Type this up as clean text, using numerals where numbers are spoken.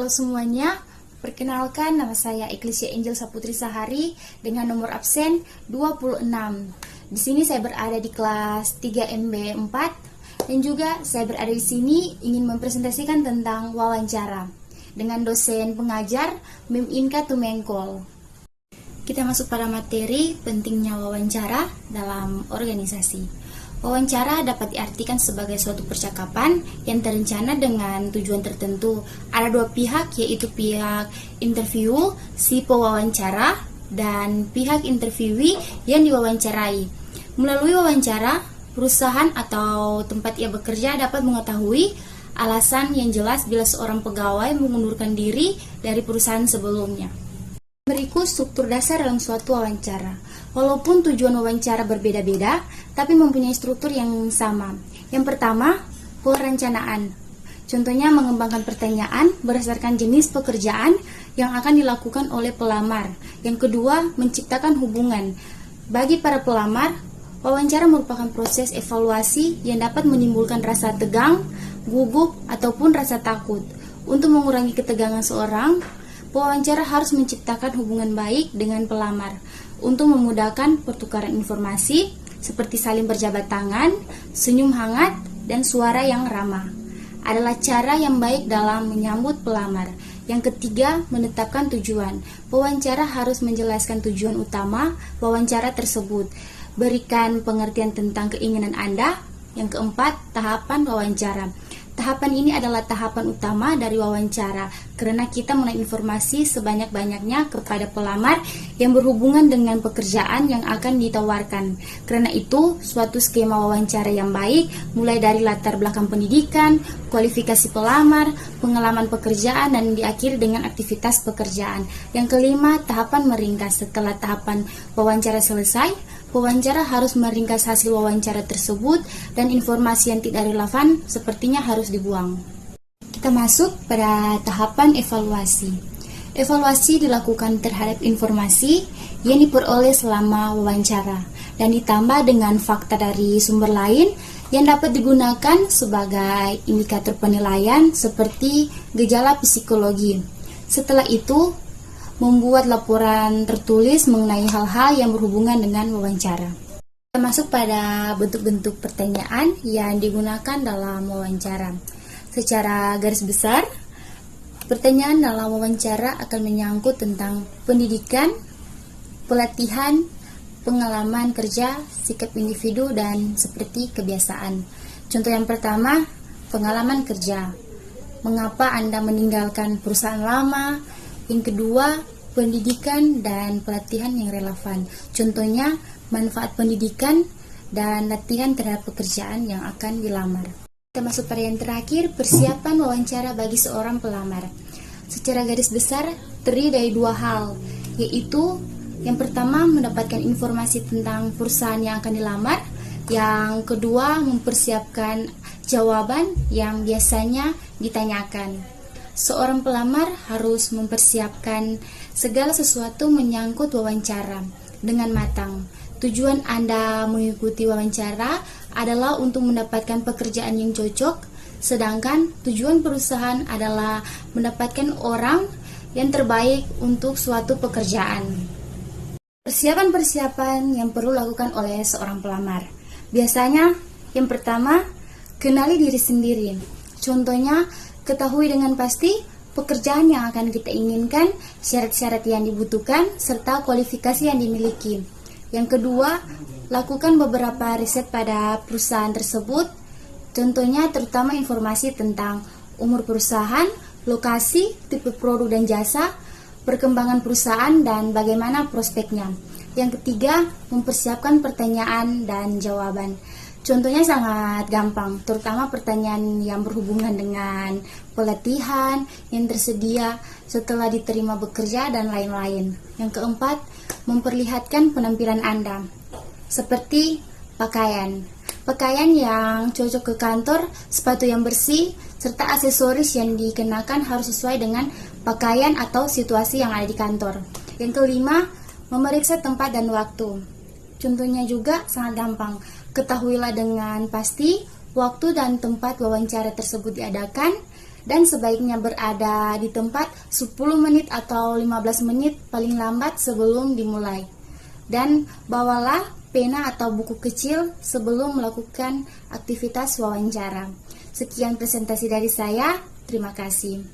Halo semuanya, perkenalkan nama saya Eklesia Angel Saputri Sahari dengan nomor absen 26. Di sini saya berada di kelas 3 MB 4 dan juga saya berada di sini ingin mempresentasikan tentang wawancara dengan dosen pengajar Mem Inka Tumengkol. Kita masuk pada materi pentingnya wawancara dalam organisasi. Wawancara dapat diartikan sebagai suatu percakapan yang terencana dengan tujuan tertentu. Ada dua pihak, yaitu pihak interview, si pewawancara, dan pihak interviewee yang diwawancarai. Melalui wawancara, perusahaan atau tempat ia bekerja dapat mengetahui alasan yang jelas bila seorang pegawai mengundurkan diri dari perusahaan sebelumnya. Berikut struktur dasar dalam suatu wawancara. Walaupun tujuan wawancara berbeda-beda, tapi mempunyai struktur yang sama. Yang pertama, perencanaan. Contohnya mengembangkan pertanyaan berdasarkan jenis pekerjaan yang akan dilakukan oleh pelamar. Yang kedua, menciptakan hubungan. Bagi para pelamar, wawancara merupakan proses evaluasi yang dapat menimbulkan rasa tegang, gugup, ataupun rasa takut. Untuk mengurangi ketegangan seorang, pewawancara harus menciptakan hubungan baik dengan pelamar untuk memudahkan pertukaran informasi seperti saling berjabat tangan, senyum hangat, dan suara yang ramah. Adalah cara yang baik dalam menyambut pelamar. Yang ketiga, menetapkan tujuan. Pewawancara harus menjelaskan tujuan utama wawancara tersebut. Berikan pengertian tentang keinginan Anda. Yang keempat, tahapan wawancara. Tahapan ini adalah tahapan utama dari wawancara karena kita menaik informasi sebanyak-banyaknya kepada pelamar yang berhubungan dengan pekerjaan yang akan ditawarkan. Karena itu, suatu skema wawancara yang baik mulai dari latar belakang pendidikan, kualifikasi pelamar, pengalaman pekerjaan, dan diakhiri dengan aktivitas pekerjaan. Yang kelima, tahapan meringkas. Setelah tahapan wawancara selesai, pewawancara harus meringkas hasil wawancara tersebut dan informasi yang tidak relevan sepertinya harus dibuang. Kita masuk pada tahapan evaluasi. Evaluasi dilakukan terhadap informasi yang diperoleh selama wawancara dan ditambah dengan fakta dari sumber lain yang dapat digunakan sebagai indikator penilaian seperti gejala psikologi. Setelah itu, membuat laporan tertulis mengenai hal-hal yang berhubungan dengan wawancara. Kita masuk pada bentuk-bentuk pertanyaan yang digunakan dalam wawancara. Secara garis besar, pertanyaan dalam wawancara akan menyangkut tentang pendidikan, pelatihan, pengalaman kerja, sikap individu, dan seperti kebiasaan. Contoh yang pertama, pengalaman kerja. Mengapa Anda meninggalkan perusahaan lama? Yang kedua, pendidikan dan pelatihan yang relevan. Contohnya, manfaat pendidikan dan latihan terhadap pekerjaan yang akan dilamar. Kita masuk pada yang terakhir, persiapan wawancara bagi seorang pelamar. Secara garis besar, terdiri dari dua hal, yaitu yang pertama, mendapatkan informasi tentang perusahaan yang akan dilamar. Yang kedua, mempersiapkan jawaban yang biasanya ditanyakan. Seorang pelamar harus mempersiapkan segala sesuatu menyangkut wawancara dengan matang. Tujuan Anda mengikuti wawancara adalah untuk mendapatkan pekerjaan yang cocok, sedangkan tujuan perusahaan adalah mendapatkan orang yang terbaik untuk suatu pekerjaan. Persiapan-persiapan yang perlu dilakukan oleh seorang pelamar. Biasanya, yang pertama, kenali diri sendiri. Contohnya, ketahui dengan pasti pekerjaan yang akan kita inginkan, syarat-syarat yang dibutuhkan, serta kualifikasi yang dimiliki. Yang kedua, lakukan beberapa riset pada perusahaan tersebut. Contohnya terutama informasi tentang umur perusahaan, lokasi, tipe produk dan jasa, perkembangan perusahaan, dan bagaimana prospeknya. Yang ketiga, mempersiapkan pertanyaan dan jawaban. Contohnya sangat gampang, terutama pertanyaan yang berhubungan dengan pelatihan yang tersedia setelah diterima bekerja dan lain-lain. Yang keempat, memperlihatkan penampilan Anda, seperti pakaian. Pakaian yang cocok ke kantor, sepatu yang bersih, serta aksesoris yang dikenakan harus sesuai dengan pakaian atau situasi yang ada di kantor. Yang kelima, memeriksa tempat dan waktu. Contohnya juga sangat gampang. Ketahuilah dengan pasti waktu dan tempat wawancara tersebut diadakan dan sebaiknya berada di tempat 10 menit atau 15 menit paling lambat sebelum dimulai. Dan bawalah pena atau buku kecil sebelum melakukan aktivitas wawancara. Sekian presentasi dari saya, terima kasih.